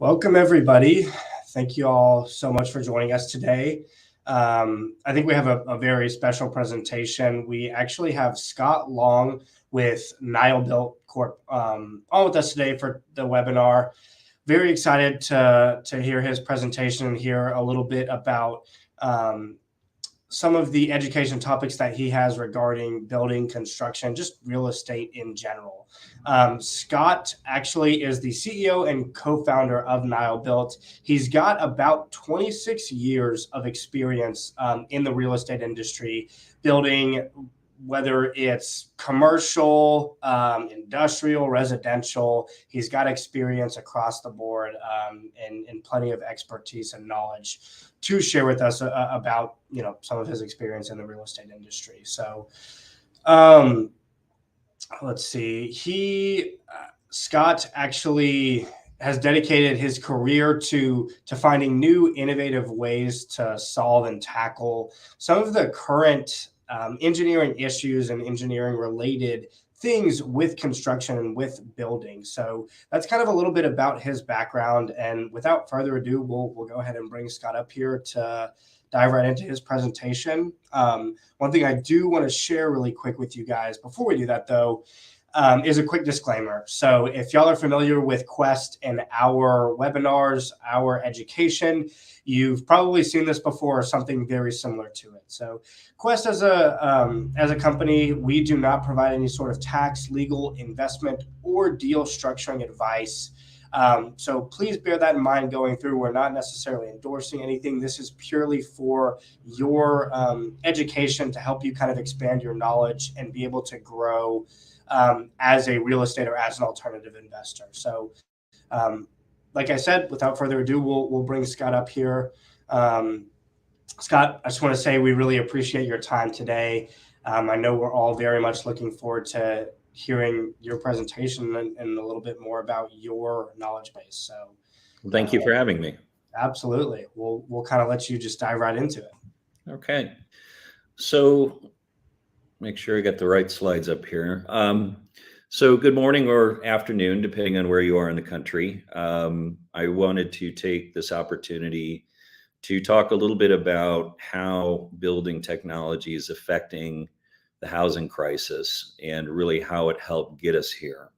Welcome, everybody. Thank you all so much for joining us today. I think we have a very special presentation. We actually have Scott Long with NILEbuilt Corp on with us today for the webinar. Very excited to hear his presentation and hear a little bit about some of the education topics that he has regarding building construction, just real estate in general. Scott actually is the CEO and co-founder of NILEbuilt. He's got about 26 years of experience in the real estate industry, building whether it's commercial, industrial, residential. He's got experience across the board and plenty of expertise and knowledge to share with us about some of his experience in the real estate industry. So let's see. Scott actually has dedicated his career to finding new innovative ways to solve and tackle some of the current engineering issues and engineering related things with construction and with building. So that's kind of a little bit about his background. And without further ado, we'll go ahead and bring Scott up here to dive right into his presentation. One thing I do want to share really quick with you guys before we do that, though, is a quick disclaimer. So if y'all are familiar with Quest and our webinars, our education, you've probably seen this before or something very similar to it. So Quest as a company, we do not provide any sort of tax, legal, investment, or deal structuring advice. So please bear that in mind going through. We're not necessarily endorsing anything. This is purely for your education to help you kind of expand your knowledge and be able to grow as a real estate or as an alternative investor. So like I said, without further ado, we'll bring Scott up here. Scott, I just want to say we really appreciate your time today. I know we're all very much looking forward to hearing your presentation and a little bit more about your knowledge base. So thank you for having me. Absolutely. We'll kind of let you just dive right into it. Okay. So make sure I got the right slides up here. So good morning or afternoon, depending on where you are in the country. I wanted to take this opportunity to talk a little bit about how building technology is affecting the housing crisis and really how it helped get us here.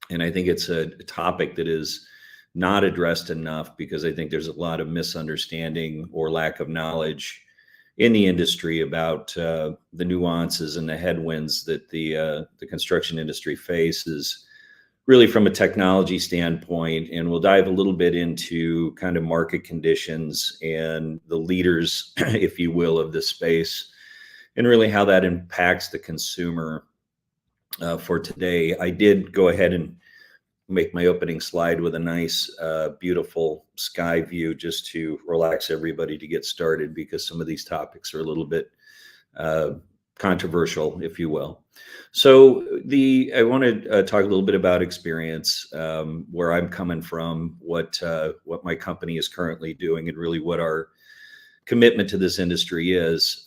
And I think it's a topic that is not addressed enough because I think there's a lot of misunderstanding or lack of knowledge in the industry about the nuances and the headwinds that the construction industry faces, really from a technology standpoint. And we'll dive a little bit into kind of market conditions and the leaders, if you will, of this space, and really how that impacts the consumer for today. I did go ahead and make my opening slide with a nice, beautiful sky view just to relax everybody to get started, because some of these topics are a little bit controversial, if you will. So I want to talk a little bit about experience, where I'm coming from, what my company is currently doing, and really what our commitment to this industry is.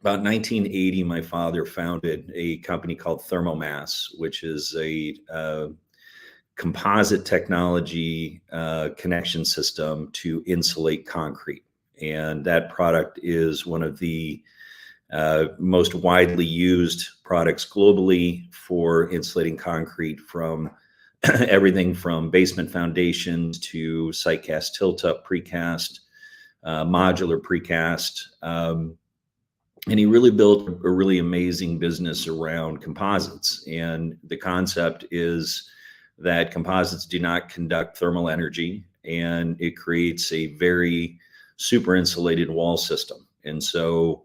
About 1980, my father founded a company called Thermomass, which is a composite technology connection system to insulate concrete. And that product is one of the most widely used products globally for insulating concrete from everything from basement foundations to site cast, tilt up, precast, modular precast. And he really built a really amazing business around composites. And the concept is that composites do not conduct thermal energy, and it creates a very super insulated wall system. And so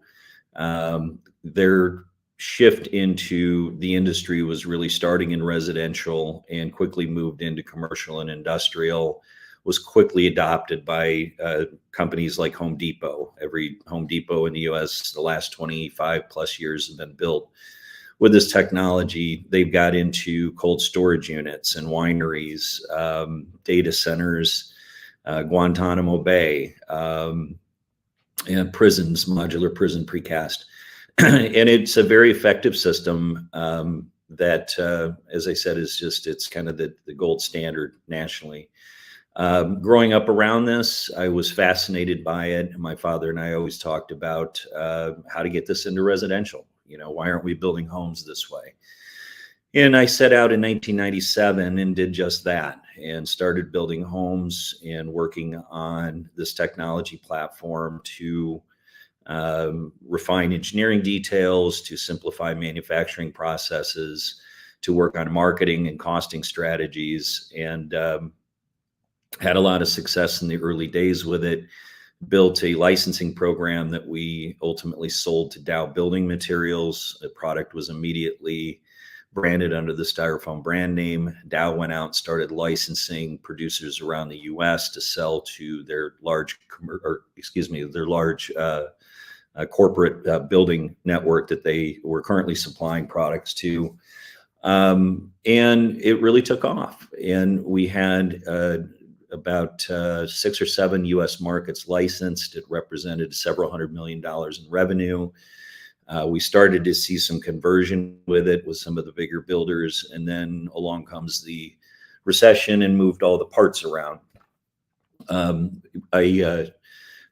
their shift into the industry was really starting in residential and quickly moved into commercial and industrial, was quickly adopted by companies like Home Depot. Every Home Depot in the US the last 25 plus years have been built with this technology. They've got into cold storage units and wineries, data centers, Guantanamo Bay, and prisons, modular prison precast. And it's a very effective system that, as I said, is just, it's kind of the gold standard nationally. Growing up around this, I was fascinated by it. My father and I always talked about how to get this into residential. Why aren't we building homes this way? And I set out in 1997 and did just that, and started building homes and working on this technology platform to refine engineering details, to simplify manufacturing processes, to work on marketing and costing strategies, and had a lot of success in the early days with it. Built a licensing program that we ultimately sold to Dow Building Materials. The product was immediately branded under the Styrofoam brand name. Dow went out and started licensing producers around the U.S. to sell to their large, corporate building network that they were currently supplying products to. And it really took off. And we had about 6 or 7 U.S. markets licensed. It represented several $100 million in revenue. We started to see some conversion with it with some of the bigger builders, and then along comes the recession and moved all the parts around. I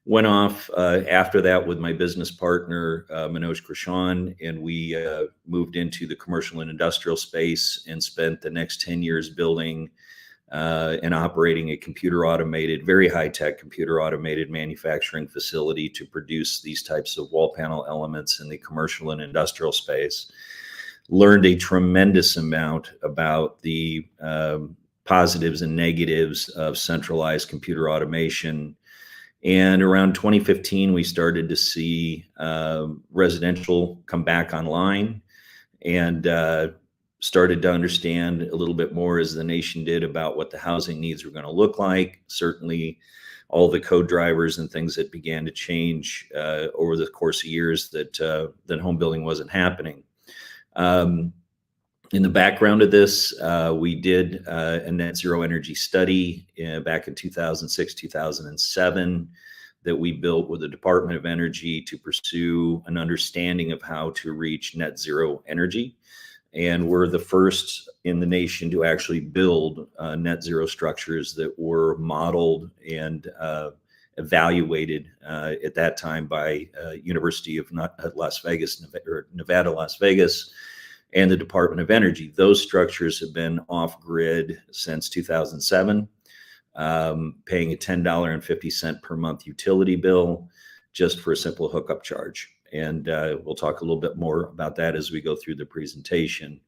went off after that with my business partner, Manoj Krishan, and we moved into the commercial and industrial space and spent the next 10 years building and operating a very high-tech computer automated manufacturing facility to produce these types of wall panel elements in the commercial and industrial space. Learned a tremendous amount about the positives and negatives of centralized computer automation. And around 2015, we started to see residential come back online, and started to understand a little bit more as the nation did about what the housing needs were going to look like. Certainly all the code drivers and things that began to change over the course of years that home building wasn't happening. In the background of this, we did a net zero energy study back in 2006, 2007 that we built with the Department of Energy to pursue an understanding of how to reach net zero energy. And we're the first in the nation to actually build net zero structures that were modeled and evaluated at that time by University of Las Vegas, Nevada, Las Vegas, and the Department of Energy. Those structures have been off-grid since 2007, paying a $10.50 per month utility bill just for a simple hookup charge. And we'll talk a little bit more about that as we go through the presentation.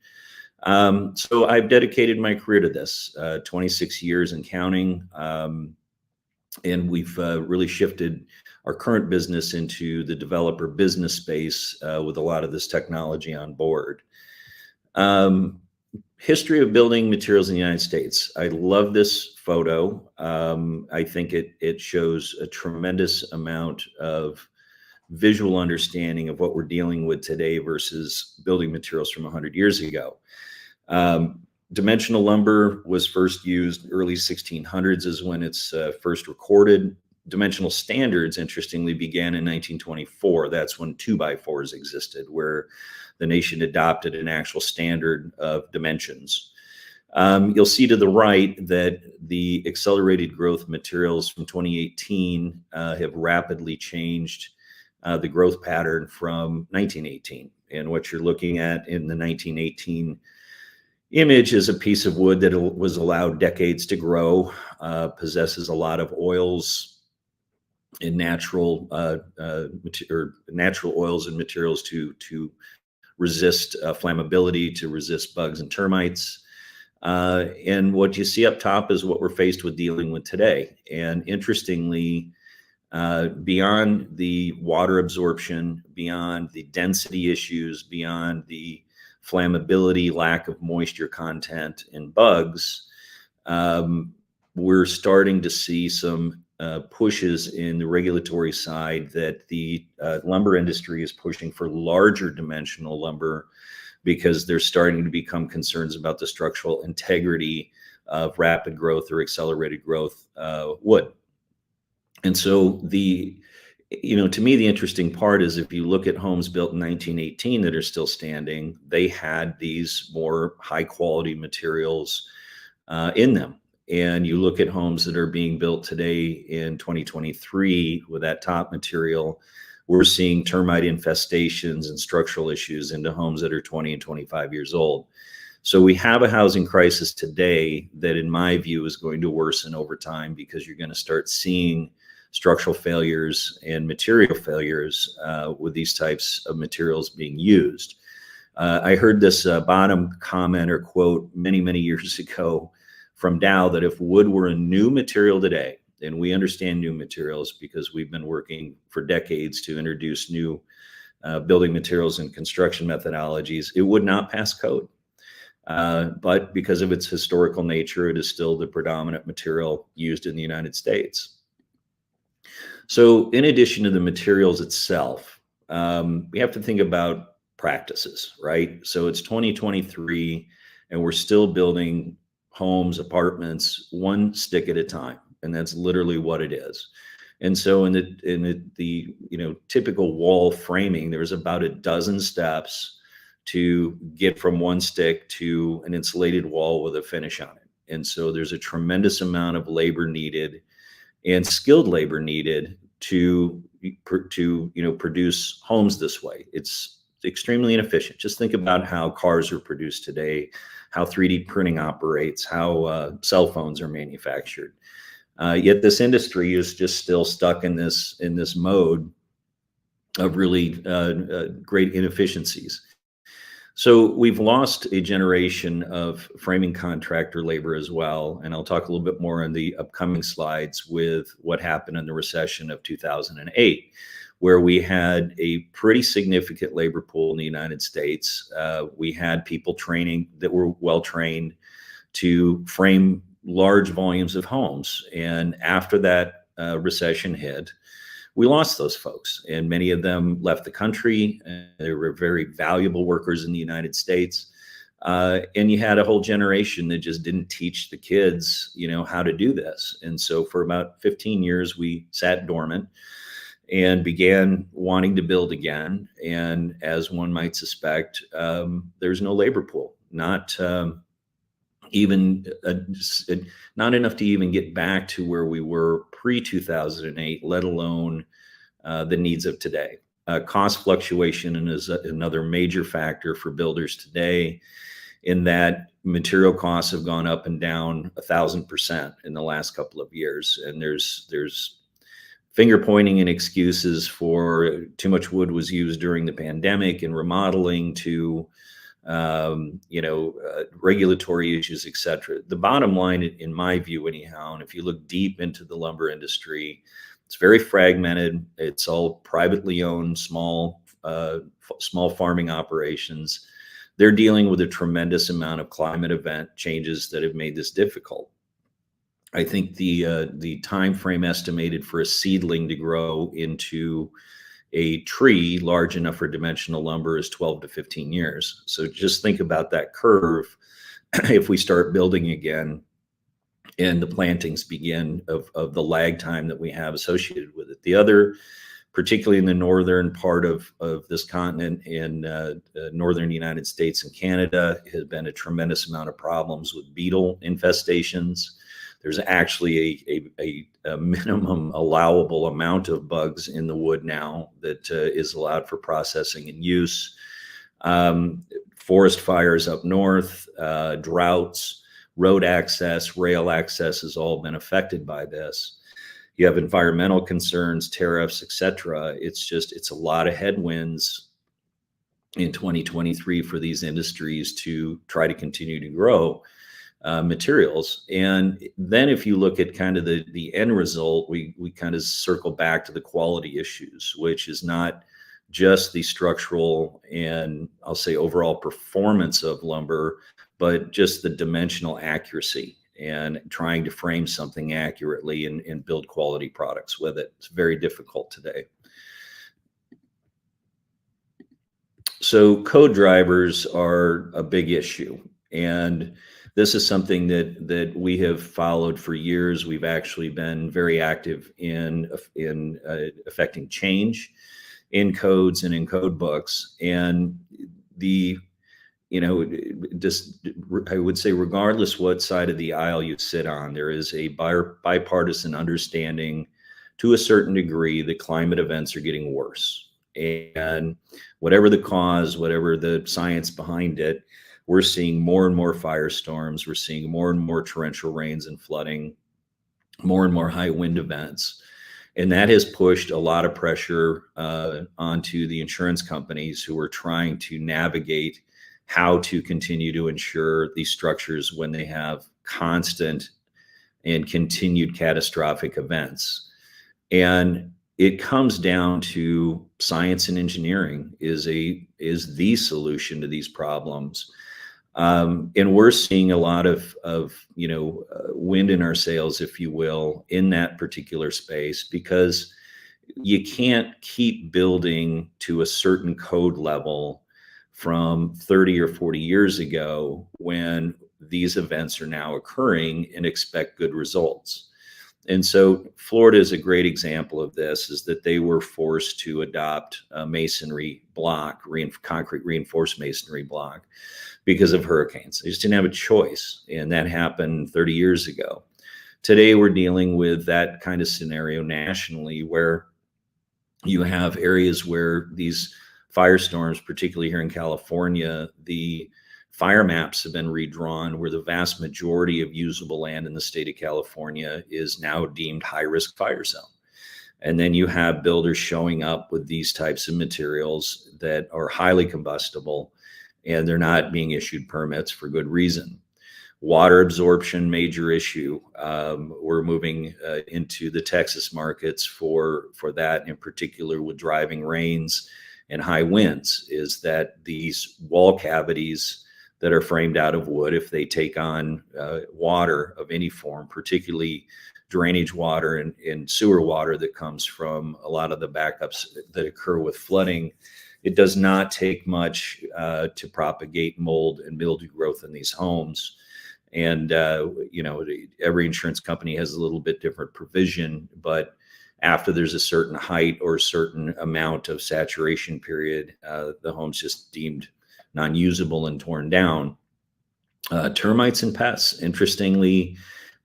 So I've dedicated my career to this, 26 years and counting. And we've really shifted our current business into the developer business space with a lot of this technology on board. History of building materials in the United States. I love this photo. I think it shows a tremendous amount of visual understanding of what we're dealing with today versus building materials from 100 years ago. Dimensional lumber was first used early 1600s is when it's first recorded. Dimensional standards, interestingly, began in 1924. That's when 2x4s existed, where the nation adopted an actual standard of dimensions. You'll see to the right that the accelerated growth materials from 2018 have rapidly changed the growth pattern from 1918. And what you're looking at in the 1918 image is a piece of wood that was allowed decades to grow, possesses a lot of oils and natural oils and materials to resist flammability, to resist bugs and termites. And what you see up top is what we're faced with dealing with today. And interestingly, beyond the water absorption, beyond the density issues, beyond the flammability, lack of moisture content, and bugs, we're starting to see some pushes in the regulatory side that the lumber industry is pushing for larger dimensional lumber because there's starting to become concerns about the structural integrity of rapid growth or accelerated growth wood. And so to me, the interesting part is if you look at homes built in 1918 that are still standing, they had these more high quality materials in them. and you look at homes that are being built today in 2023 with that top material, we're seeing termite infestations and structural issues into homes that are 20 and 25 years old. So we have a housing crisis today that, in my view, is going to worsen over time, because you're going to start seeing structural failures and material failures with these types of materials being used. I heard this bottom comment or quote many, many years ago from Dow, that if wood were a new material today, and we understand new materials because we've been working for decades to introduce new building materials and construction methodologies, it would not pass code. But because of its historical nature, it is still the predominant material used in the United States. So in addition to the materials itself, we have to think about practices, right? So it's 2023, and we're still building homes, apartments, one stick at a time. And that's literally what it is. And so in the typical wall framing, there's about a dozen steps to get from one stick to an insulated wall with a finish on it. And so there's a tremendous amount of labor needed and skilled labor needed to produce homes this way. It's extremely inefficient. Just think about how cars are produced today, how 3D printing operates, how cell phones are manufactured. Yet this industry is just still stuck in this mode of really great inefficiencies. So we've lost a generation of framing contractor labor as well, and I'll talk a little bit more in the upcoming slides with what happened in the recession of 2008, where we had a pretty significant labor pool in the United States. We had people training that were well trained to frame large volumes of homes. And after that recession hit, we lost those folks, and many of them left the country. They were very valuable workers in the United States. And you had a whole generation that just didn't teach the kids, how to do this. And so for about 15 years, we sat dormant and began wanting to build again. And as one might suspect, there's no labor pool, not enough to even get back to where we were pre-2008, let alone the needs of today. Cost fluctuation is another major factor for builders today, in that material costs have gone up and down 1,000% in the last couple of years. And there's finger pointing and excuses for too much wood was used during the pandemic and remodeling to regulatory issues, et cetera. The bottom line, in my view anyhow, and if you look deep into the lumber industry, it's very fragmented. It's all privately owned, small farming operations. They're dealing with a tremendous amount of climate event changes that have made this difficult. I think the time frame estimated for a seedling to grow into a tree large enough for dimensional lumber is 12 to 15 years. So just think about that curve if we start building again and the plantings begin of the lag time that we have associated with it. The other, particularly in the northern part of this continent, in northern United States and Canada, has been a tremendous amount of problems with beetle infestations. There's actually a minimum allowable amount of bugs in the wood now that is allowed for processing and use. Forest fires up north, droughts, road access, rail access has all been affected by this. You have environmental concerns, tariffs, et cetera. It's a lot of headwinds in 2023 for these industries to try to continue to grow materials. And then if you look at kind of the end result, we kind of circle back to the quality issues, which is not just the structural and I'll say overall performance of lumber, but just the dimensional accuracy and trying to frame something accurately and build quality products with it. It's very difficult today. So code drivers are a big issue. And this is something that we have followed for years. We've actually been very active in affecting change in codes and in code books. And the just I would say, regardless what side of the aisle you sit on, there is a bipartisan understanding to a certain degree that climate events are getting worse. And whatever the cause, whatever the science behind it, we're seeing more and more firestorms. We're seeing more and more torrential rains and flooding, more and more high wind events. And that has pushed a lot of pressure onto the insurance companies who are trying to navigate how to continue to insure these structures when they have constant and continued catastrophic events. And it comes down to science and engineering is the solution to these problems. And we're seeing a lot of wind in our sails, if you will, in that particular space, because you can't keep building to a certain code level from 30 or 40 years ago when these events are now occurring and expect good results. And so Florida is a great example of this, is that they were forced to adopt a masonry block, concrete reinforced masonry block, because of hurricanes. They just didn't have a choice. And that happened 30 years ago. Today, we're dealing with that kind of scenario nationally, where you have areas where these firestorms, particularly here in California, the fire maps have been redrawn, where the vast majority of usable land in the state of California is now deemed high-risk fire zone. And then you have builders showing up with these types of materials that are highly combustible, and they're not being issued permits for good reason. Water absorption, major issue. We're moving into the Texas markets for that, in particular with driving rains and high winds, is that these wall cavities that are framed out of wood, if they take on water of any form, particularly drainage water and sewer water that comes from a lot of the backups that occur with flooding, it does not take much to propagate mold and mildew growth in these homes. And, every insurance company has a little bit different provision, but after there's a certain height or a certain amount of saturation period, the home's just deemed non-usable and torn down. Termites and pests, interestingly,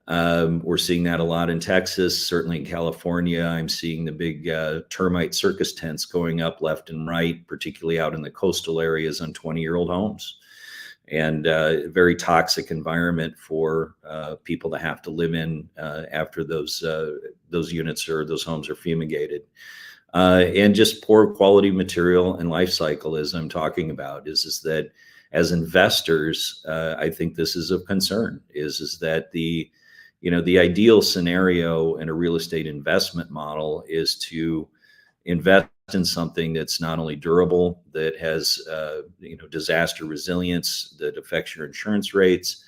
we're seeing that a lot in Texas. Certainly in California, I'm seeing the big termite circus tents going up left and right, particularly out in the coastal areas on 20-year-old homes. And a very toxic environment for people to have to live in after those units or those homes are fumigated. And just poor quality material and life cycle, as I'm talking about, is that as investors, I think this is of concern, is that the ideal scenario in a real estate investment model is to invest in something that's not only durable, that has disaster resilience, that affects your insurance rates,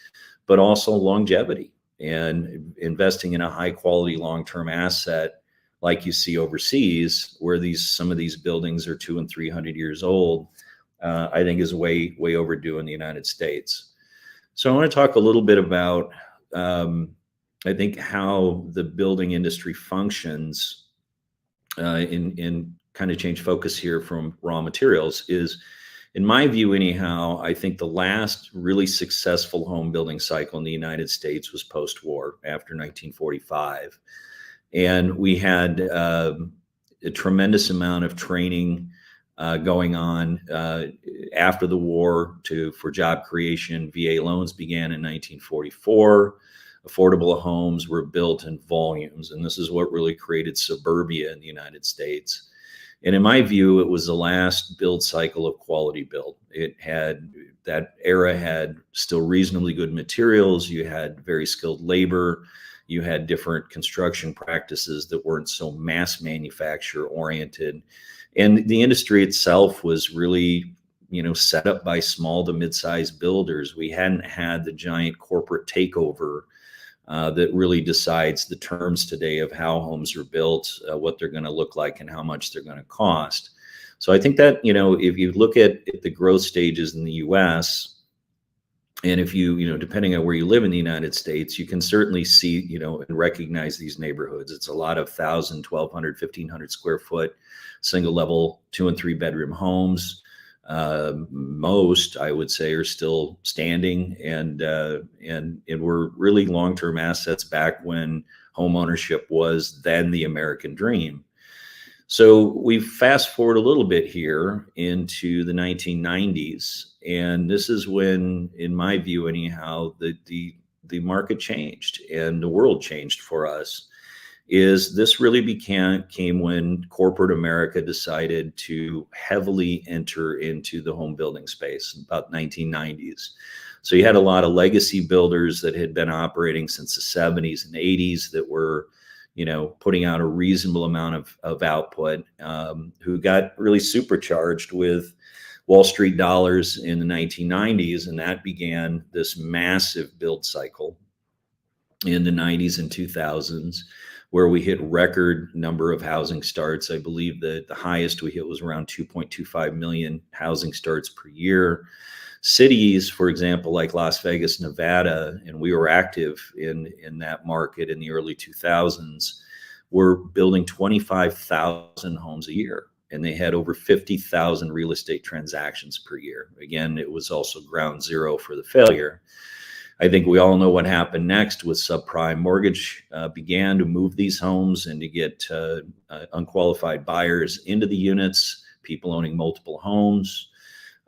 but also longevity. And investing in a high quality long-term asset like you see overseas, where some of these buildings are 200 and 300 years old, I think is way overdue in the United States. So I want to talk a little bit about I think how the building industry functions in kind of change focus here from raw materials. Is, in my view anyhow, I think the last really successful home building cycle in the United States was post-war, after 1945. And we had a tremendous amount of training going on after the war for job creation. VA loans began in 1944. Affordable homes were built in volumes, and this is what really created suburbia in the United States. And in my view, it was the last build cycle of quality build. That era had still reasonably good materials. You had very skilled labor. You had different construction practices that weren't so mass manufacture oriented. And the industry itself was really, set up by small to mid-sized builders. We hadn't had the giant corporate takeover that really decides the terms today of how homes are built, what they're going to look like, and how much they're going to cost. So I think that, if you look at the growth stages in the U.S., and if you, depending on where you live in the United States, you can certainly see, and recognize these neighborhoods. It's a lot of 1,000, 1,200, 1,500 square foot, single level, 2 and 3 bedroom homes. Most, I would say, are still standing, and were really long-term assets back when home ownership was then the American dream. So we fast forward a little bit here into the 1990s, and this is when, in my view anyhow, the market changed and the world changed for us. This really came when corporate America decided to heavily enter into the home building space in about 1990s. So you had a lot of legacy builders that had been operating since the 70s and 80s that were, putting out a reasonable amount of output, who got really supercharged with Wall Street dollars in the 1990s. And that began this massive build cycle in the 90s and 2000s, where we hit record number of housing starts. I believe that the highest we hit was around 2.25 million housing starts per year. Cities, for example, like Las Vegas, Nevada, and we were active in that market in the early 2000s, were building 25,000 homes a year. And they had over 50,000 real estate transactions per year. Again, it was also ground zero for the failure. I think we all know what happened next with subprime mortgage began to move these homes and to get unqualified buyers into the units, people owning multiple homes.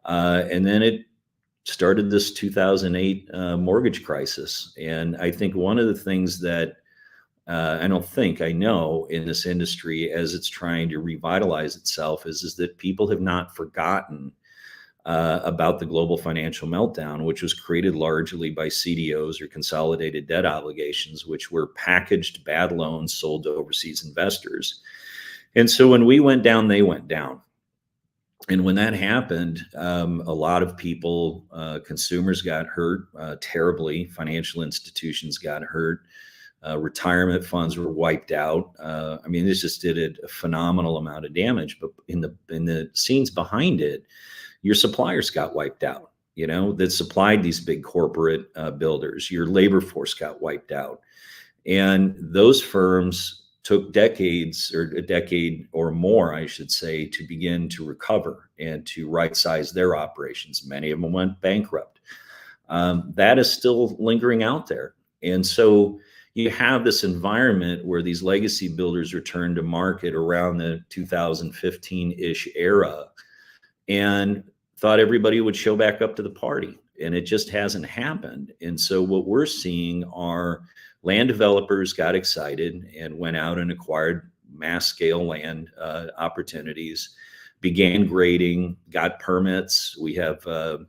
And then it started this 2008 mortgage crisis. And I think one of the things that I know in this industry as it's trying to revitalize itself is that people have not forgotten about the global financial meltdown, which was created largely by CDOs, or consolidated debt obligations, which were packaged bad loans sold to overseas investors. And so when we went down, they went down. And when that happened, a lot of people, consumers got hurt terribly. Financial institutions got hurt. Retirement funds were wiped out. This just did a phenomenal amount of damage. But in the scenes behind it, your suppliers got wiped out, that supplied these big corporate builders. Your labor force got wiped out. And those firms took decades, or a decade or more, I should say, to begin to recover and to right-size their operations. Many of them went bankrupt. That is still lingering out there. And so you have this environment where these legacy builders returned to market around the 2015-ish era and thought everybody would show back up to the party. And it just hasn't happened. And so what we're seeing are land developers got excited and went out and acquired mass scale land opportunities, began grading, got permits. We have a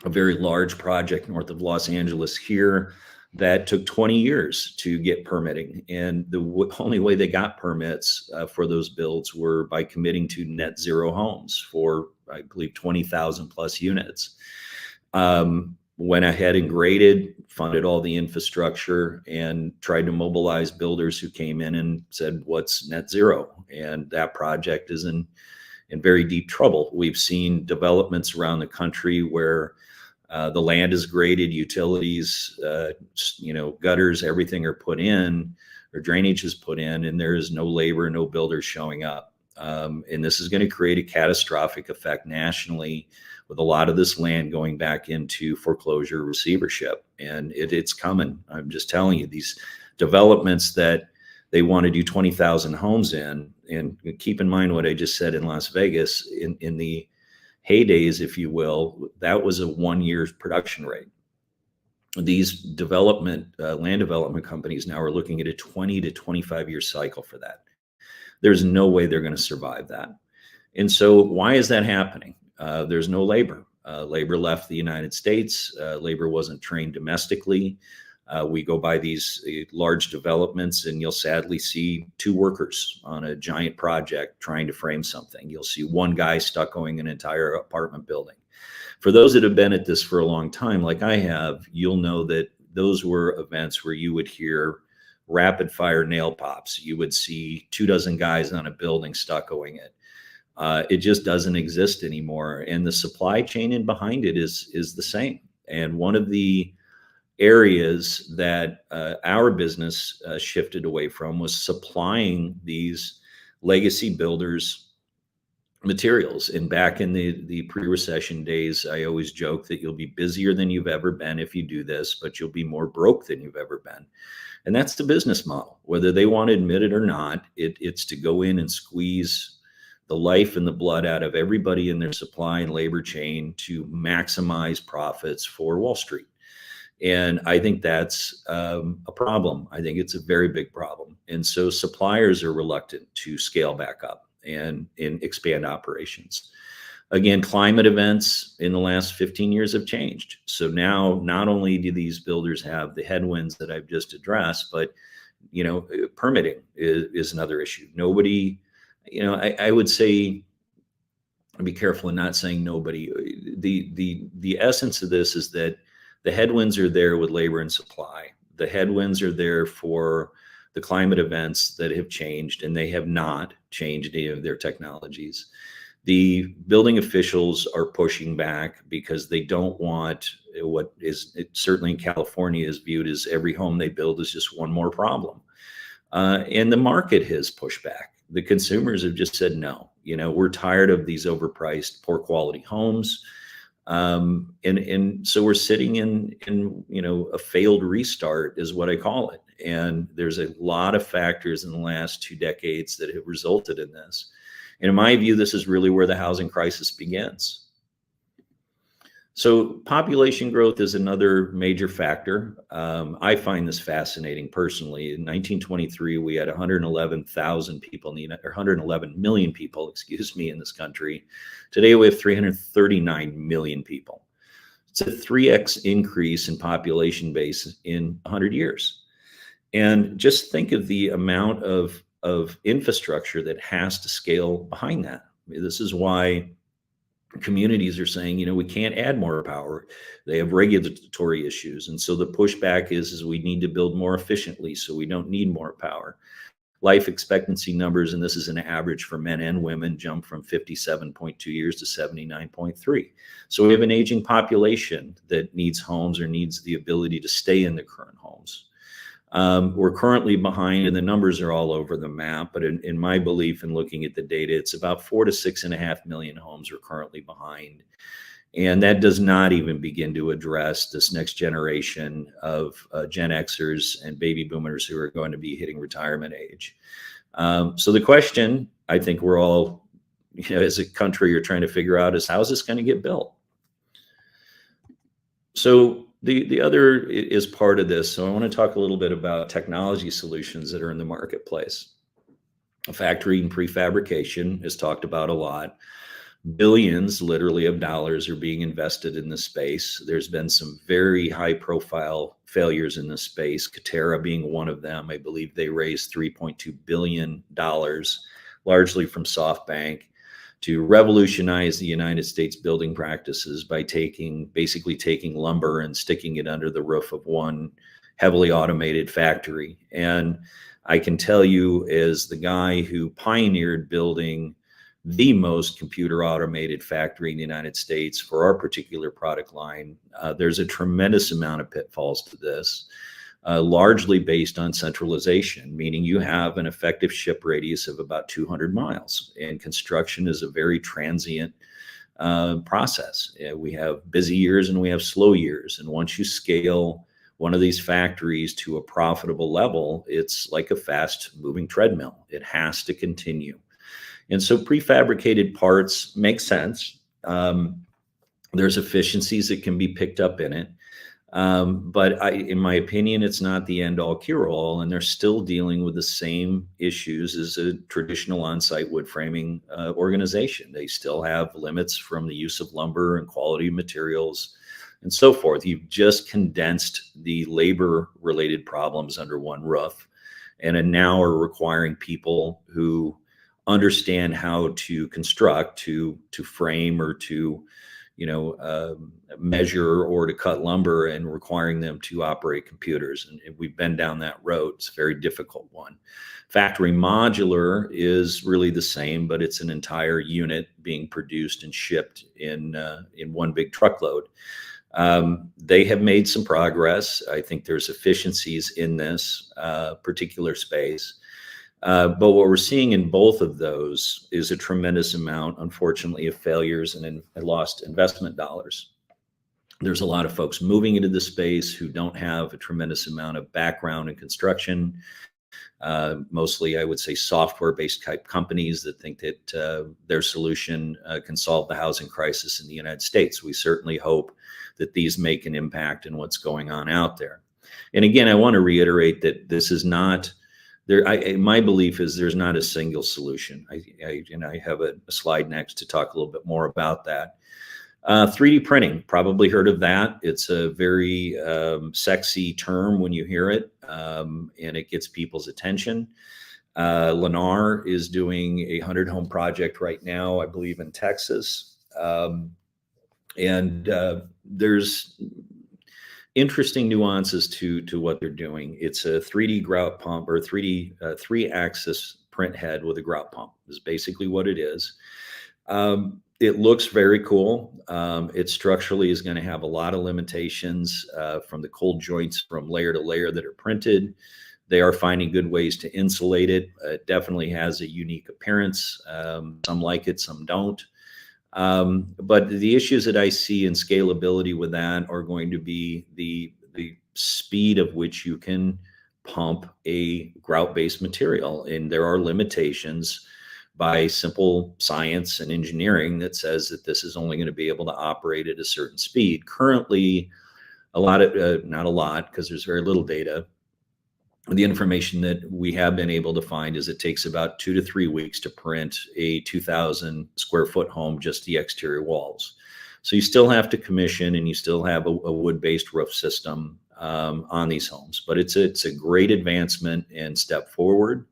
very large project north of Los Angeles here that took 20 years to get permitting. And the only way they got permits for those builds were by committing to net zero homes for, I believe, 20,000 plus units. Went ahead and graded, funded all the infrastructure, and tried to mobilize builders who came in and said, what's net zero? And that project is in very deep trouble. We've seen developments around the country where the land is graded, utilities, gutters, everything are put in, or drainage is put in, and there is no labor, no builders showing up. And this is going to create a catastrophic effect nationally, with a lot of this land going back into foreclosure receivership. And it's coming. I'm just telling you, these developments that they want to do 20,000 homes in, and keep in mind what I just said in Las Vegas, in the heydays, if you will, that was a 1 year production rate. These land development companies now are looking at a 20 to 25 year cycle for that. There's no way they're going to survive that. And so why is that happening? There's no labor. Labor left the United States. Labor wasn't trained domestically. We go by these large developments and you'll sadly see 2 workers on a giant project trying to frame something. You'll see 1 guy stuccoing an entire apartment building. For those that have been at this for a long time, like I have, you'll know that those were events where you would hear rapid fire nail pops. You would see 24 guys on a building stuccoing it. It just doesn't exist anymore. And the supply chain in behind it is the same. And one of the areas that our business shifted away from was supplying these legacy builders materials. And back in the pre-recession days, I always joke that you'll be busier than you've ever been if you do this, but you'll be more broke than you've ever been. And that's the business model. Whether they want to admit it or not, it's to go in and squeeze the life and the blood out of everybody in their supply and labor chain to maximize profits for Wall Street. And I think that's a problem. I think it's a very big problem. And so suppliers are reluctant to scale back up and expand operations. Again, climate events in the last 15 years have changed. So now not only do these builders have the headwinds that I've just addressed, but permitting is another issue. Nobody, I would say, be careful in not saying nobody. The essence of this is that the headwinds are there with labor and supply. The headwinds are there for the climate events that have changed, and they have not changed any of their technologies. The building officials are pushing back because they don't want what is certainly in California is viewed as every home they build is just one more problem. And the market has pushed back. The consumers have just said, no, we're tired of these overpriced, poor quality homes. And so we're sitting in a failed restart is what I call it. And there's a lot of factors in the last 2 decades that have resulted in this. And in my view, this is really where the housing crisis begins. So population growth is another major factor. I find this fascinating personally. In 1923, we had 111,000 people or 111 million people, in this country. Today, we have 339 million people. It's a 3x increase in population base in 100 years. And just think of the amount of infrastructure that has to scale behind that. This is why communities are saying, we can't add more power. They have regulatory issues. And so the pushback is we need to build more efficiently so we don't need more power. Life expectancy numbers, and this is an average for men and women, jump from 57.2 years to 79.3. So we have an aging population that needs homes or needs the ability to stay in the current homes. We're currently behind, and the numbers are all over the map, but in my belief and looking at the data, it's about 4 to 6.5 million homes are currently behind. And that does not even begin to address this next generation of Gen Xers and baby boomers who are going to be hitting retirement age. So the question I think we're all, as a country, are trying to figure out is, how is this going to get built? So the other is part of this. So I want to talk a little bit about technology solutions that are in the marketplace. Factory and prefabrication is talked about a lot. Billions, literally, of dollars are being invested in this space. There's been some very high profile failures in this space, Katerra being one of them. I believe they raised $3.2 billion, largely from SoftBank, to revolutionize the United States building practices by basically taking lumber and sticking it under the roof of one heavily automated factory. And I can tell you, as the guy who pioneered building the most computer automated factory in the United States for our particular product line, there's a tremendous amount of pitfalls to this. Largely based on centralization, meaning you have an effective ship radius of about 200 miles. And construction is a very transient process. We have busy years and we have slow years. And once you scale one of these factories to a profitable level, it's like a fast moving treadmill. It has to continue. And so prefabricated parts make sense. There's efficiencies that can be picked up in it. But in my opinion, it's not the end all cure all, and they're still dealing with the same issues as a traditional on-site wood framing organization. They still have limits from the use of lumber and quality materials and so forth. You've just condensed the labor related problems under one roof, and now are requiring people who understand how to construct, to frame, or to measure or to cut lumber, and requiring them to operate computers. And we've been down that road. It's a very difficult one. Factory modular is really the same, but it's an entire unit being produced and shipped in one big truckload. They have made some progress. I think there's efficiencies in this particular space. But what we're seeing in both of those is a tremendous amount, unfortunately, of failures and lost investment dollars. There's a lot of folks moving into the space who don't have a tremendous amount of background in construction. Mostly, I would say, software-based type companies that think that their solution can solve the housing crisis in the United States. We certainly hope that these make an impact in what's going on out there. And again, I want to reiterate that this is not there. My belief is there's not a single solution. I have a slide next to talk a little bit more about that. 3D printing, probably heard of that. It's a very sexy term when you hear it, and it gets people's attention. Lennar is doing a 100-home project right now, I believe, in Texas. And there's interesting nuances to what they're doing. It's a 3D grout pump, or 3D three-axis print head with a grout pump is basically what it is. It looks very cool. It structurally is going to have a lot of limitations from the cold joints from layer to layer that are printed. They are finding good ways to insulate it. It definitely has a unique appearance. Some like it, some don't. But the issues that I see in scalability with that are going to be the speed of which you can pump a grout-based material. And there are limitations by simple science and engineering that says that this is only going to be able to operate at a certain speed. Currently, not a lot, because there's very little data. The information that we have been able to find is it takes about 2 to 3 weeks to print a 2,000 square foot home, just the exterior walls. So you still have to commission, and you still have a wood-based roof system on these homes. But it's a great advancement and step forward.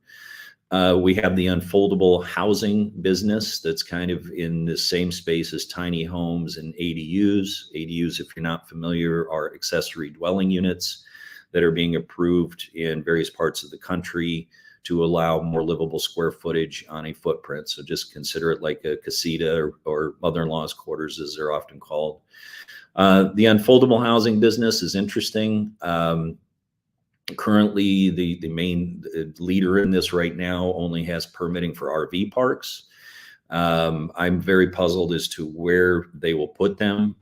We have the unfoldable housing business that's kind of in the same space as tiny homes and ADUs. ADUs, if you're not familiar, are accessory dwelling units that are being approved in various parts of the country to allow more livable square footage on a footprint. So just consider it like a casita or mother-in-law's quarters, as they're often called. The unfoldable housing business is interesting. Currently, the main leader in this right now only has permitting for RV parks. I'm very puzzled as to where they will put them.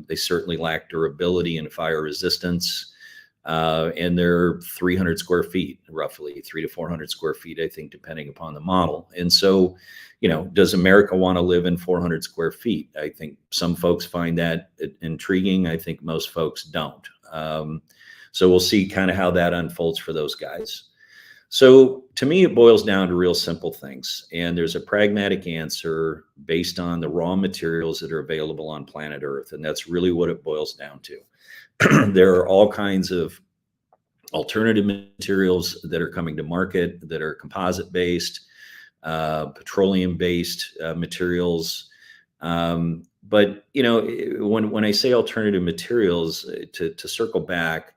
They certainly lack durability and fire resistance. And they're 300 square feet, roughly 300 to 400 square feet, I think, depending upon the model. And so, does America want to live in 400 square feet? I think some folks find that intriguing. I think most folks don't. So we'll see kind of how that unfolds for those guys. So to me, it boils down to real simple things. And there's a pragmatic answer based on the raw materials that are available on planet Earth. And that's really what it boils down to. There are all kinds of alternative materials that are coming to market that are composite-based, petroleum-based materials. But, when I say alternative materials, to circle back,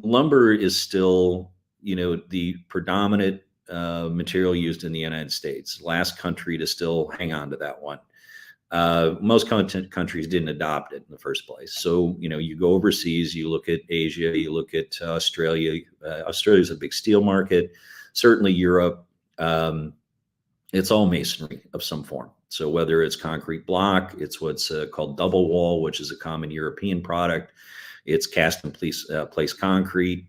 lumber is still, the predominant material used in the United States. Last country to still hang on to that one. Most countries didn't adopt it in the first place. So, you go overseas, you look at Asia, you look at Australia. Australia is a big steel market. Certainly Europe. It's all masonry of some form. So whether it's concrete block, it's what's called double wall, which is a common European product. It's cast in place concrete.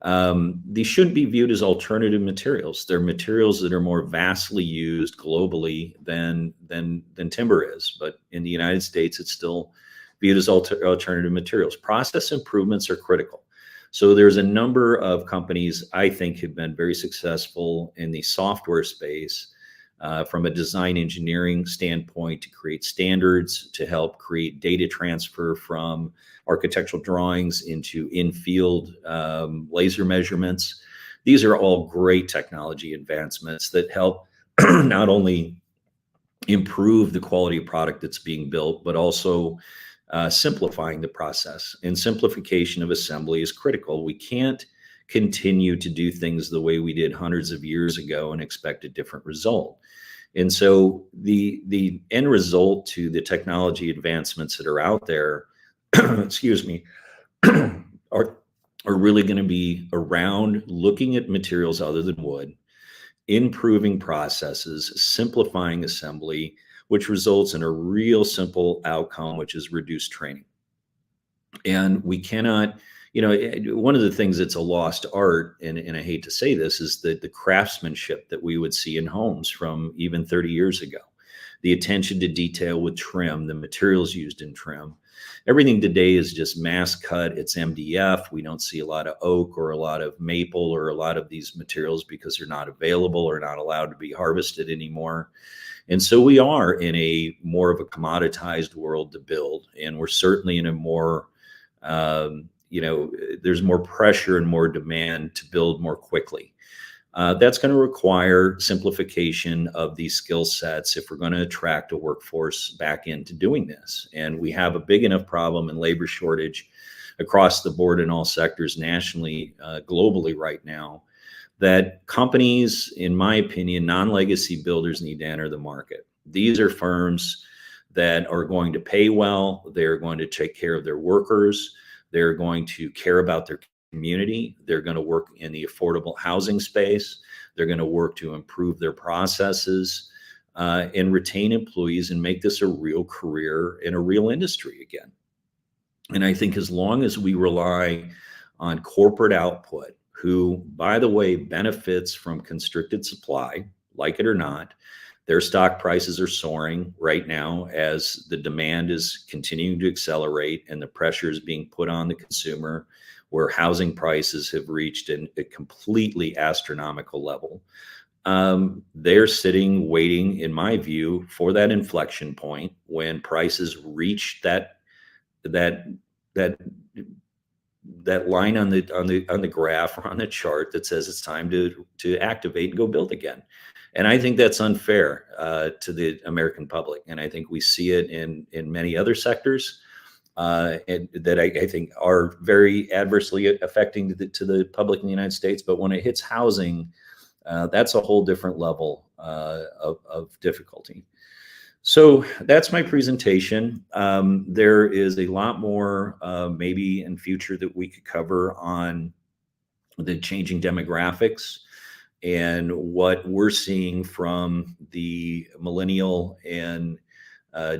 These shouldn't be viewed as alternative materials. They're materials that are more vastly used globally than timber is. But in the United States, it's still viewed as alternative materials. Process improvements are critical. So there's a number of companies I think have been very successful in the software space from a design engineering standpoint to create standards, to help create data transfer from architectural drawings into in-field laser measurements. These are all great technology advancements that help not only improve the quality of product that's being built, but also simplifying the process. And simplification of assembly is critical. We can't continue to do things the way we did hundreds of years ago and expect a different result. And so the end result to the technology advancements that are out there, excuse me, are really going to be around looking at materials other than wood, improving processes, simplifying assembly, which results in a real simple outcome, which is reduced training. And we cannot, one of the things that's a lost art, and I hate to say this, is the craftsmanship that we would see in homes from even 30 years ago. The attention to detail with trim, the materials used in trim. Everything today is just mass cut. It's MDF. We don't see a lot of oak or a lot of maple or a lot of these materials because they're not available or not allowed to be harvested anymore. And so we are in a more of a commoditized world to build. And we're certainly in a more, there's more pressure and more demand to build more quickly. That's going to require simplification of these skill sets if we're going to attract a workforce back into doing this. And we have a big enough problem in labor shortage across the board in all sectors nationally, globally right now, that companies, in my opinion, non-legacy builders need to enter the market. These are firms that are going to pay well. They're going to take care of their workers. They're going to care about their community. They're going to work in the affordable housing space. They're going to work to improve their processes and retain employees and make this a real career in a real industry again. And I think as long as we rely on corporate output, who, by the way, benefits from constricted supply, like it or not, their stock prices are soaring right now as the demand is continuing to accelerate and the pressure is being put on the consumer, where housing prices have reached a completely astronomical level. They're sitting, waiting, in my view, for that inflection point when prices reach that line on the graph or on the chart that says it's time to activate and go build again. And I think that's unfair to the American public. And I think we see it in many other sectors. And that I think are very adversely affecting to the public in the United States. But when it hits housing, that's a whole different level of difficulty. So that's my presentation. There is a lot more maybe in future that we could cover on the changing demographics and what we're seeing from the millennial and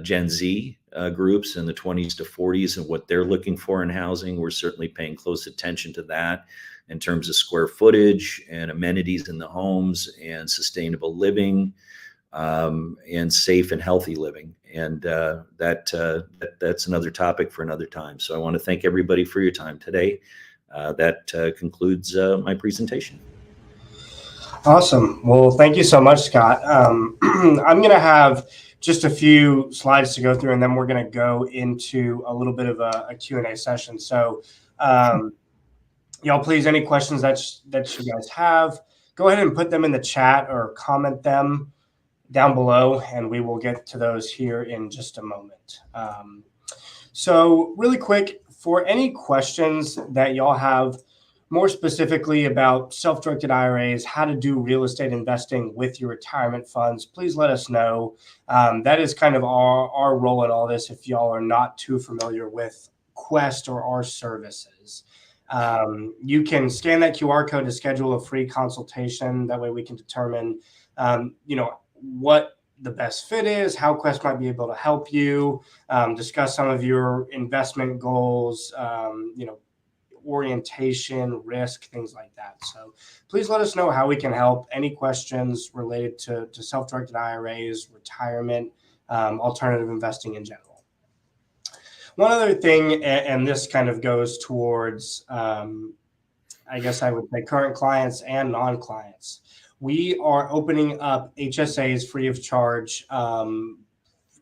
Gen Z groups in the 20s to 40s and what they're looking for in housing. We're certainly paying close attention to that in terms of square footage and amenities in the homes and sustainable living and safe and healthy living. And that's another topic for another time. So I want to thank everybody for your time today. That concludes my presentation. Awesome. Well, thank you so much, Scott. I'm going to have just a few slides to go through, and then we're going to go into a little bit of a Q&A session. So y'all, please, any questions that you guys have, go ahead and put them in the chat or comment them down below, and we will get to those here in just a moment. So really quick, for any questions that y'all have more specifically about self-directed IRAs, how to do real estate investing with your retirement funds, please let us know. That is kind of our role in all this if y'all are not too familiar with Quest or our services. You can scan that QR code to schedule a free consultation. That way we can determine, what the best fit is, how Quest might be able to help you, discuss some of your investment goals, orientation, risk, things like that. So please let us know how we can help. Any questions related to self-directed IRAs, retirement, alternative investing in general. One other thing, and this kind of goes towards, I guess I would say current clients and non-clients. We are opening up HSAs free of charge.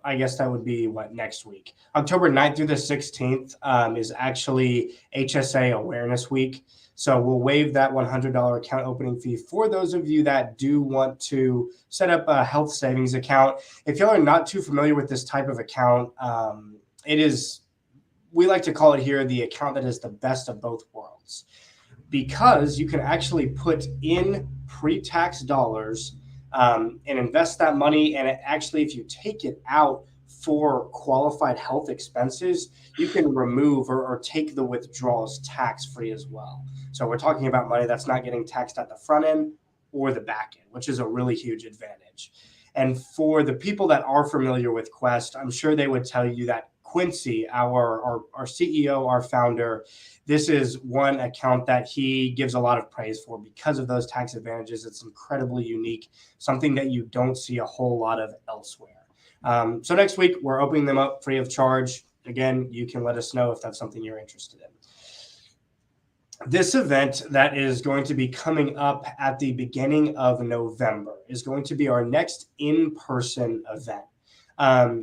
I guess that would be next week. October 9th through the 16th is actually HSA Awareness Week. So we'll waive that $100 account opening fee for those of you that do want to set up a health savings account. If y'all are not too familiar with this type of account, we like to call it here the account that is the best of both worlds, because you can actually put in pre-tax dollars and invest that money. And actually, if you take it out for qualified health expenses, you can remove or take the withdrawals tax-free as well. So we're talking about money that's not getting taxed at the front end or the back end, which is a really huge advantage. And for the people that are familiar with Quest, I'm sure they would tell you that Quincy, our CEO, our founder, this is one account that he gives a lot of praise for because of those tax advantages. It's incredibly unique, something that you don't see a whole lot of elsewhere. So next week, we're opening them up free of charge. Again, you can let us know if that's something you're interested in. This event that is going to be coming up at the beginning of November is going to be our next in-person event.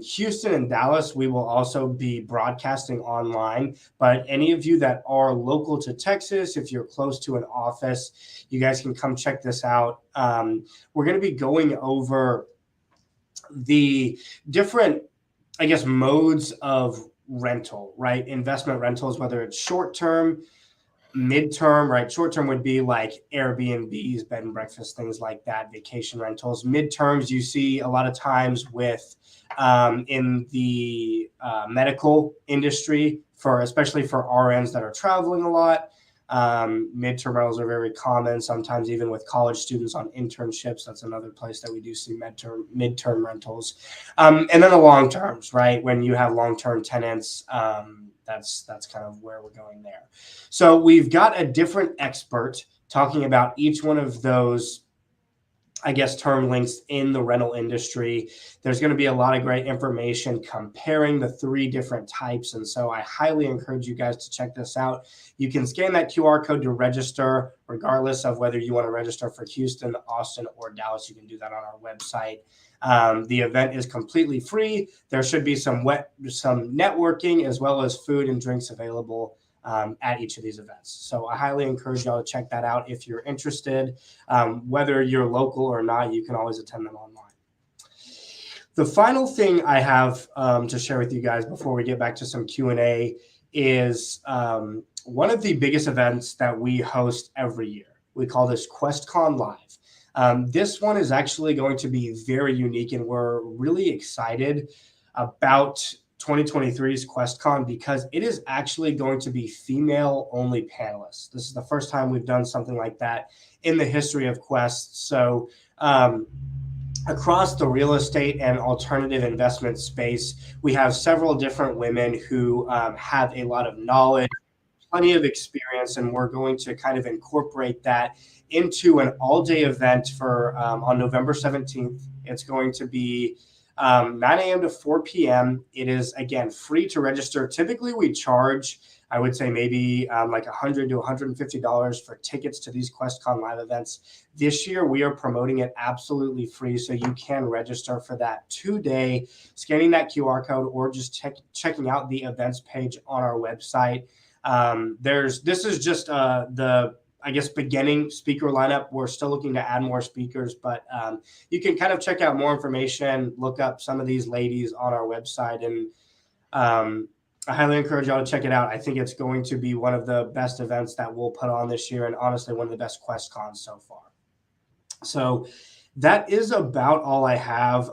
Houston and Dallas, we will also be broadcasting online, but any of you that are local to Texas, if you're close to an office, you guys can come check this out. We're going to be going over the different, I guess, modes of rental, right? Investment rentals, whether it's short-term, midterm, right? Short-term would be like Airbnbs, bed and breakfast, things like that, vacation rentals. Midterms, you see a lot of times with in the medical industry, especially for RNs that are traveling a lot. Midterm rentals are very common, sometimes even with college students on internships. That's another place that we do see midterm rentals. And then the long terms, right? When you have long-term tenants, that's kind of where we're going there. So we've got a different expert talking about each one of those, I guess, term lengths in the rental industry. There's going to be a lot of great information comparing the three different types. And so I highly encourage you guys to check this out. You can scan that QR code to register, regardless of whether you want to register for Houston, Austin, or Dallas. You can do that on our website. The event is completely free. There should be some networking as well as food and drinks available at each of these events. So I highly encourage y'all to check that out if you're interested. Whether you're local or not, you can always attend them online. The final thing I have to share with you guys before we get back to some Q&A is one of the biggest events that we host every year. We call this QuestCon Live. This one is actually going to be very unique, and we're really excited about 2023's QuestCon because it is actually going to be female-only panelists. This is the first time we've done something like that in the history of Quest. So across the real estate and alternative investment space, we have several different women who have a lot of knowledge, plenty of experience, and we're going to kind of incorporate that into an all-day event for on November 17th. It's going to be 9 a.m. to 4 p.m. It is, again, free to register. Typically, we charge, I would say, maybe like $100 to $150 for tickets to these QuestCon Live events. This year, we are promoting it absolutely free, so you can register for that today, scanning that QR code or just checking out the events page on our website. This is just the, I guess, beginning speaker lineup. We're still looking to add more speakers, but you can kind of check out more information, look up some of these ladies on our website, and I highly encourage y'all to check it out. I think it's going to be one of the best events that we'll put on this year, and honestly, one of the best QuestCons so far. So that is about all I have.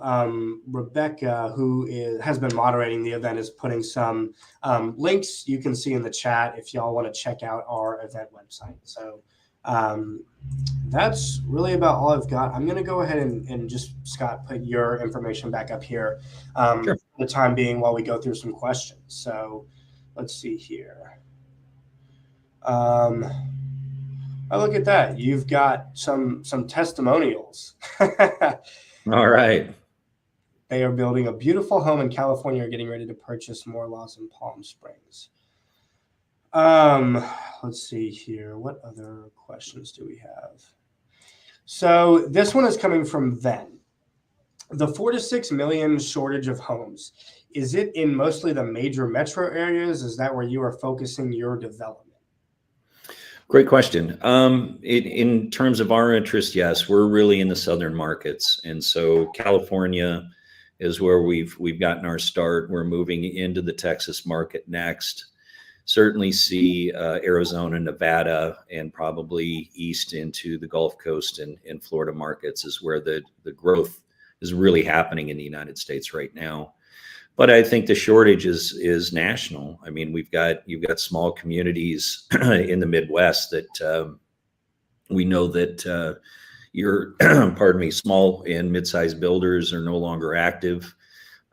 Rebecca, who has been moderating the event, is putting some links you can see in the chat if y'all want to check out our event website. So that's really about all I've got. I'm going to go ahead and just, Scott, put your information back up here Sure. for the time being while we go through some questions. So let's see here. Oh, look at that. You've got some testimonials. All right. They are building a beautiful home in California, are getting ready to purchase more lots in Palm Springs. Let's see here. What other questions do we have? So this one is coming from Ven. The 4 to 6 million shortage of homes, is it in mostly the major metro areas? Is that where you are focusing your development? Great question. In terms of our interest, yes, we're really in the southern markets, and so California is where we've gotten our start. We're moving into the Texas market next. Certainly see Arizona, Nevada, and probably east into the Gulf Coast and Florida markets is where the growth is really happening in the United States right now. But I think the shortage is national. I mean, you've got small communities in the Midwest that we know that your pardon me, small and mid-sized builders are no longer active,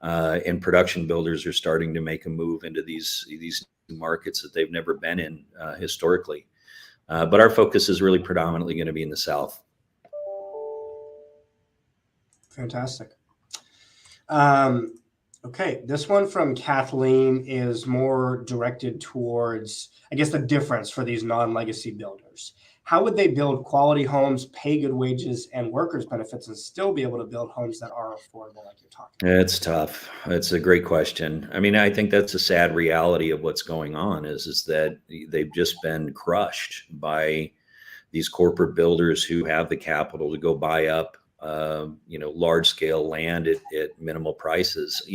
and production builders are starting to make a move into these markets that they've never been in historically. But our focus is really predominantly going to be in the South. Fantastic. Okay, this one from Kathleen is more directed towards, I guess, the difference for these non-legacy builders. How would they build quality homes, pay good wages and workers' benefits, and still be able to build homes that are affordable, like you're talking about? It's tough. It's a great question. I mean, I think that's a sad reality of what's going on is that they've just been crushed by these corporate builders who have the capital to go buy up large scale land at minimal prices,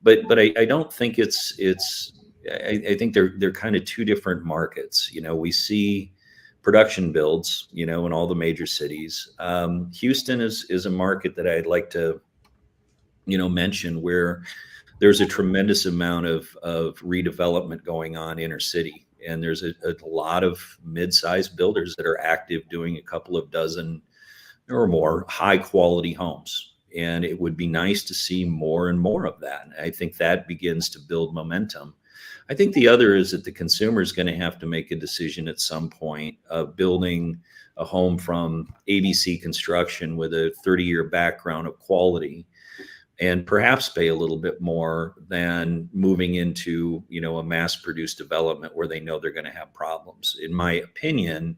but I don't think I think they're kind of two different markets. We see production builds, in all the major cities. Houston is a market that I'd like to, mention, where there's a tremendous amount of redevelopment going on inner city. And there's a lot of mid-sized builders that are active doing a couple of dozen or more high quality homes. And it would be nice to see more and more of that. I think that begins to build momentum. I think the other is that the consumer is going to have to make a decision at some point of building a home from ABC Construction with a 30-year background of quality, and perhaps pay a little bit more than moving into, a mass-produced development where they know they're going to have problems. In my opinion,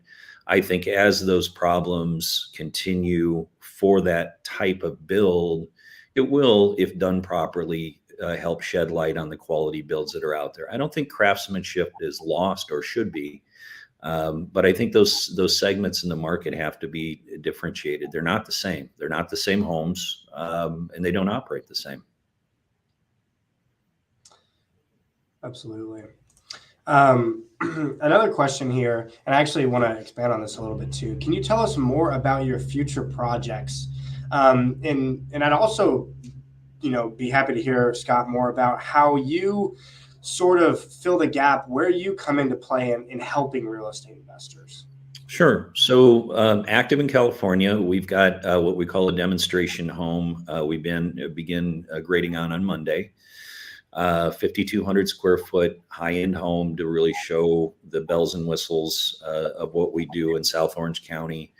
I think as those problems continue for that type of build, it will, if done properly, help shed light on the quality builds that are out there. I don't think craftsmanship is lost or should be, but I think those segments in the market have to be differentiated. They're not the same. They're not the same homes, and they don't operate the same. Absolutely. Another question here, and I actually want to expand on this a little bit too. Can you tell us more about your future projects? And I'd also, be happy to hear, Scott, more about how you sort of fill the gap where you come into play in helping real estate investors. Sure. So active in California, we've got what we call a demonstration home. We begin grading on Monday. 5,200 square foot high-end home to really show the bells and whistles of what we do in South Orange County.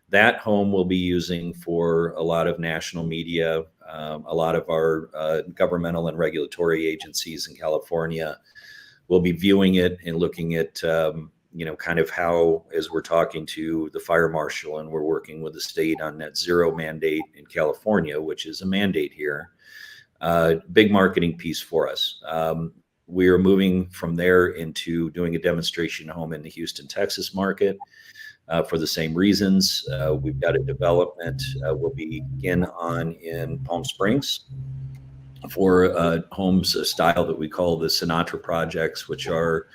That home will be using for a lot of national media, a lot of our governmental and regulatory agencies in California will be viewing it and looking at, kind of how, as we're talking to the fire marshal and we're working with the state on net zero mandate in California, which is a mandate here. Big marketing piece for us. We are moving from there into doing a demonstration home in the Houston, Texas market for the same reasons. We've got a development we'll begin on in Palm Springs for homes, a style that we call the Sinatra projects, which are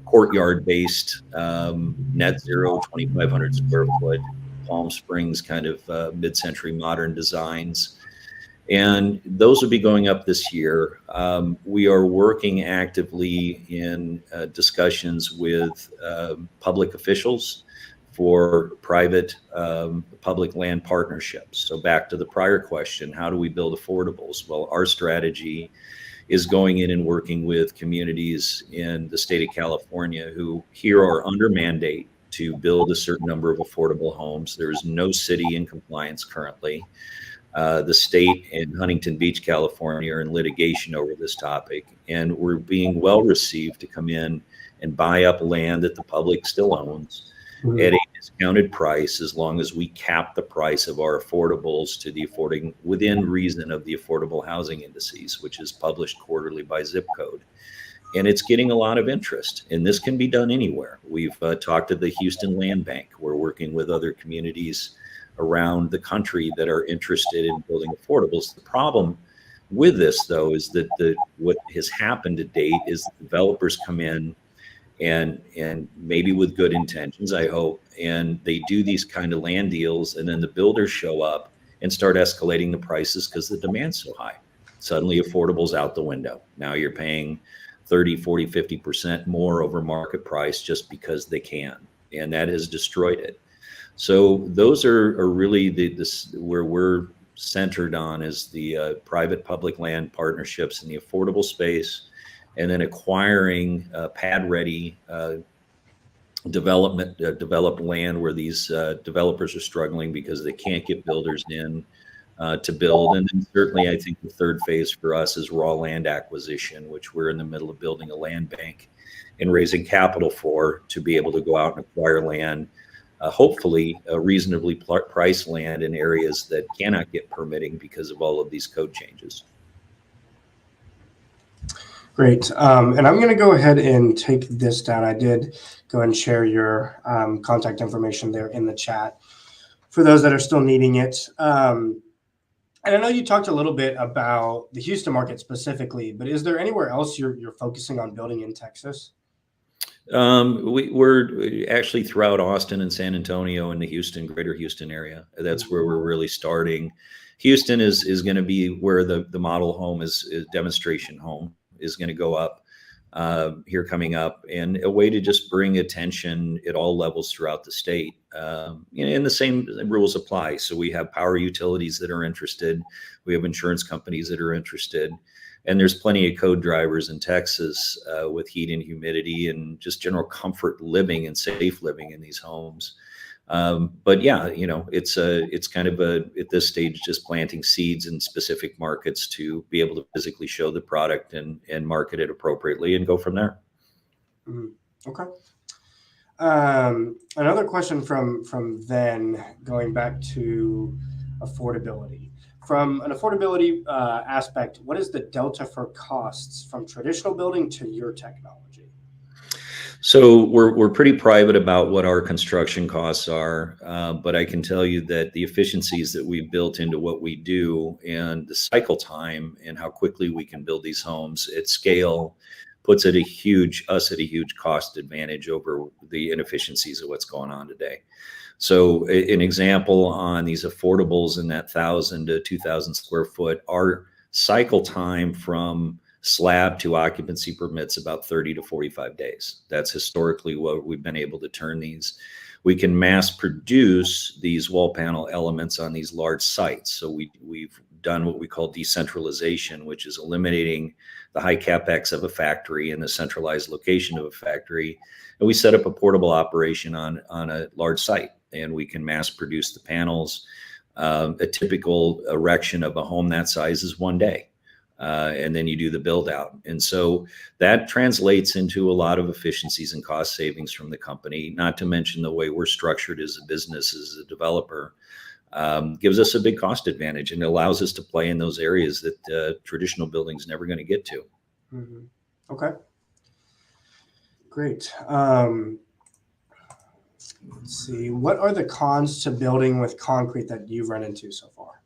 courtyard-based, net zero, 2,500 square foot, Palm Springs kind of mid-century modern designs. And those will be going up this year. We are working actively in discussions with public officials for private public land partnerships. So back to the prior question, how do we build affordables? Well, our strategy is going in and working with communities in the state of California who here are under mandate to build a certain number of affordable homes. There is no city in compliance currently. The state and Huntington Beach, California are in litigation over this topic, and we're being well received to come in and buy up land that the public still owns at a discounted price, as long as we cap the price of our affordables to the within reason of the affordable housing indices, which is published quarterly by zip code. And it's getting a lot of interest, and this can be done anywhere. We've talked to the Houston Land Bank. We're working with other communities around the country that are interested in building affordables. The problem with this, though, is that what has happened to date is the developers come in and maybe with good intentions, I hope, and they do these kind of land deals, and then the builders show up and start escalating the prices because the demand's so high. Suddenly affordable's out the window. Now you're paying 30, 40, 50% more over market price just because they can, and that has destroyed it. So those are really this where we're centered on, is the private public land partnerships in the affordable space, and then acquiring pad ready developed land where these developers are struggling because they can't get builders in to build. And then certainly I think the third phase for us is raw land acquisition, which we're in the middle of building a land bank and raising capital for, to be able to go out and acquire land, hopefully reasonably priced land in areas that cannot get permitting because of all of these code changes. Great. And I'm going to go ahead and take this down. I did go and share your contact information there in the chat for those that are still needing it. And I know you talked a little bit about the Houston market specifically, but is there anywhere else you're focusing on building in Texas? We're actually throughout Austin and San Antonio and the greater Houston area. That's where we're really starting. Houston is going to be where the model home is demonstration home is going to go up here coming up, and a way to just bring attention at all levels throughout the state. And the same rules apply. So we have power utilities that are interested. We have insurance companies that are interested. And there's plenty of code drivers in Texas with heat and humidity and just general comfort living and safe living in these homes. But yeah, it's kind of at this stage, just planting seeds in specific markets to be able to physically show the product and market it appropriately and go from there. Okay. Another question from then, going back to affordability. From an affordability aspect, what is the delta for costs from traditional building to your technology? So we're pretty private about what our construction costs are, but I can tell you that the efficiencies that we've built into what we do and the cycle time and how quickly we can build these homes at scale puts us at a huge cost advantage over the inefficiencies of what's going on today. So an example on these affordables in that 1,000 to 2,000 square foot, our cycle time from slab to occupancy permits about 30 to 45 days. That's historically what we've been able to turn these. We can mass produce these wall panel elements on these large sites. So we've done what we call decentralization, which is eliminating the high capex of a factory and the centralized location of a factory. And we set up a portable operation on a large site, and we can mass produce the panels. A typical erection of a home that size is 1 day. And then you do the build out. And so that translates into a lot of efficiencies and cost savings from the company, not to mention the way we're structured as a business, as a developer, gives us a big cost advantage and allows us to play in those areas that traditional buildings never going to get to. Mm-hmm. Okay. Great. Let's see. What are the cons to building with concrete that you've run into so far?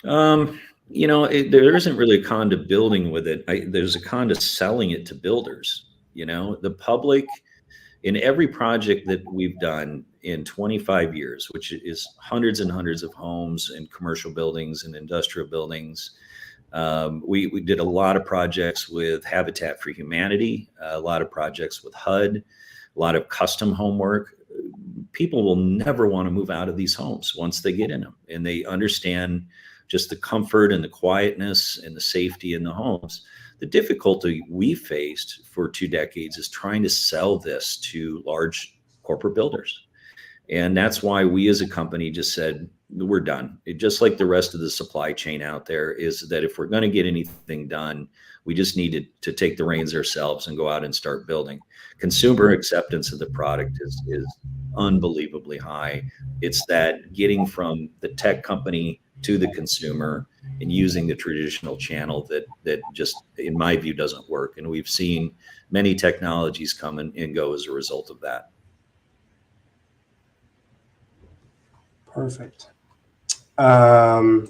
There isn't really a con to building with it. There's a con to selling it to builders. The public, in every project that we've done in 25 years, which is hundreds and hundreds of homes and commercial buildings and industrial buildings, we did a lot of projects with Habitat for Humanity, a lot of projects with HUD, a lot of custom homework. People will never want to move out of these homes once they get in them, and they understand just the comfort and the quietness and the safety in the homes. The difficulty we faced for 2 decades is trying to sell this to large corporate builders. And that's why we as a company just said, we're done. Just like the rest of the supply chain out there, is that if we're going to get anything done, we just needed to take the reins ourselves and go out and start building. Consumer acceptance of the product is unbelievably high. It's that getting from the tech company to the consumer and using the traditional channel that just, in my view, doesn't work. And we've seen many technologies come and go as a result of that. Perfect. Some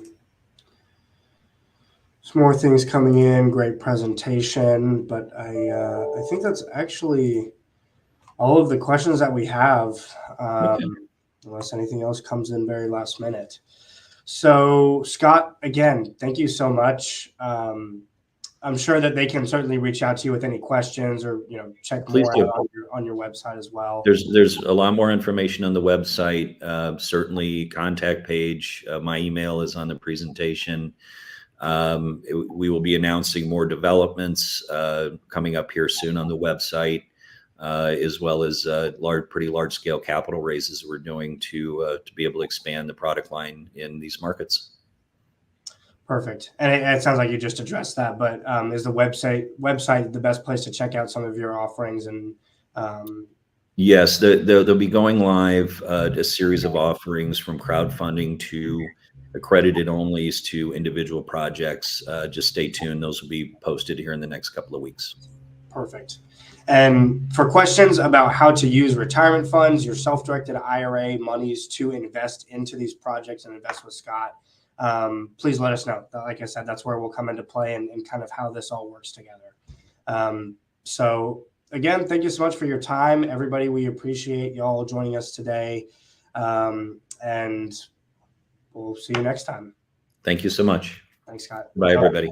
more things coming in. Great presentation, but I think that's actually all of the questions that we have, unless anything else comes in very last minute. So Scott, again, thank you so much. I'm sure that they can certainly reach out to you with any questions or, check Please more do. out on your website as well. There's a lot more information on the website. Certainly, contact page. My email is on the presentation. We will be announcing more developments coming up here soon on the website, as well as pretty large scale capital raises we're doing to be able to expand the product line in these markets. Perfect. And it sounds like you just addressed that, but is the website the best place to check out some of your offerings? And yes, they'll be going live a series of offerings from crowdfunding to accredited onlys to individual projects. Just stay tuned. Those will be posted here in the next couple of weeks. Perfect. And for questions about how to use retirement funds, your self-directed IRA monies to invest into these projects and invest with Scott, please let us know. Like I said, that's where we'll come into play and kind of how this all works together. So again, thank you so much for your time, everybody. We appreciate y'all joining us today. And we'll see you next time. Thank you so much. Thanks, Scott. Bye, everybody.